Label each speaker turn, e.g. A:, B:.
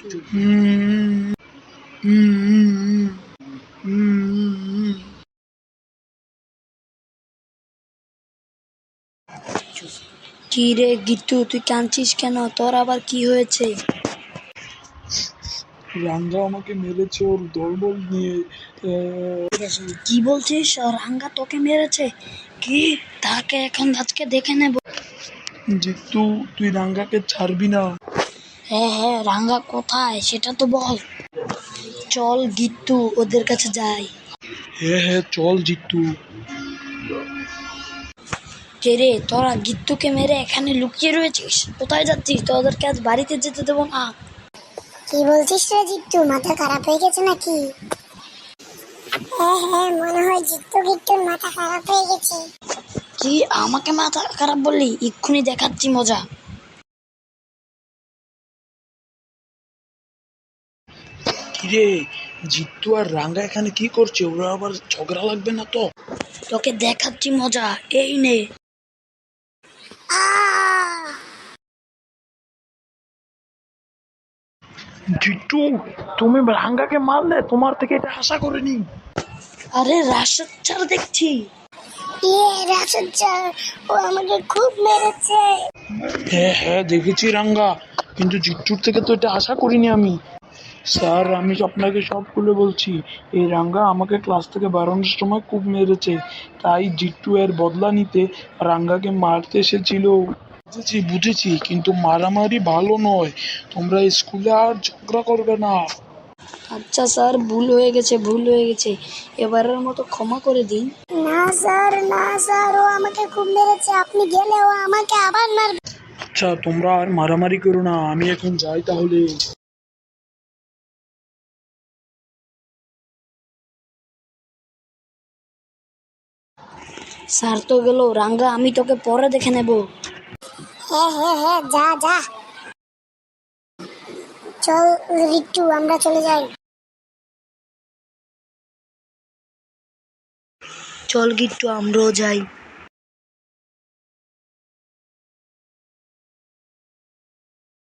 A: কি রে গিট্টু, তুই কাঁদছিস কেন? তোর আবার কি হয়েছে?
B: রাঙ্গা আমাকে মেরেছে ওর দলবল নিয়ে।
A: কি বলছিস? রাঙ্গা তোকে মেরেছে? কি? তাকে এখন আজকে দেখে নেব।
B: জিতু, তুই রাঙ্গাকে ছাড়বি না।
A: হ্যাঁ হ্যাঁ, রাঙ্গা কোথায় সেটা তো বল। চল গিট্টু, ওদের কাছে যাই।
B: হ্যাঁ হ্যাঁ, চল জিতু।
A: কে রে, তোরা গিট্টুকে মেরে এখানে লুকিয়ে রয়েছিস? কোথায় যাচ্ছিস? তোদেরকে আজ বাড়িতে যেতে দেবো না।
C: কি বলছিস রে জিত্তু, মাথা খারাপ হয়ে গেছে নাকি? হ্যাঁ হ্যাঁ, মনে হয় জিত্তু গিট্টুর মাথা খারাপ হয়ে গেছে।
A: কি আমাকে মাথা খারাপ বললি? এক্ষুনি দেখাচ্ছি মজা।
B: কিরে, জিতু আর রাঙ্গা এখানে কি করছে? ওরা আবার ঝগড়া লাগবে না তো?
A: তোকে দেখাচ্ছি মজা, এই নে।
B: জিতু, তুমি রাঙ্গাকে মারলে, তোমার থেকে এটা আশা করিনি।
A: আরে রাশেদ স্যার দেখছি।
C: রাশেদ স্যার, ও আমাকে খুব মেরেছে।
B: হ্যাঁ হ্যাঁ, দেখেছি রাঙ্গা, কিন্তু জিতুর থেকে তো এটা আশা করিনি আমি। স্যার, আমি আপনাকে সব খুলে বলছি। এই রাঙ্গা আমাকে ক্লাস থেকে বাড়ানোর সময় খুব মেরেছে, তাই জিট্টু এর বদলা নিতে রাঙ্গাকে মারতে এসেছিল। বুঝেছি বুঝেছি, কিন্তু মারামারি ভালো নয়। তোমরা স্কুলে আর ঝগড়া করবে না।
A: আচ্ছা স্যার, ভুল হয়ে গেছে, ভুল হয়ে গেছে, এবারের মতো ক্ষমা করে দিন।
C: না স্যার, না স্যার, ও আমাকে খুব মেরেছে, আপনি গেলে ও আমাকে আবার মারবে।
B: আচ্ছা, তোমরা আর মারামারি করো না, আমি এখন যাই তাহলে।
A: স্যার তো গেল, রাঙ্গা আমি তোকে পরে দেখে নেব।
C: হ্যাঁ হ্যাঁ হ্যাঁ, যা যা। চল রিট্টু, আমরা চলে যাই।
A: চল গিট্টু, আমরাও যাই।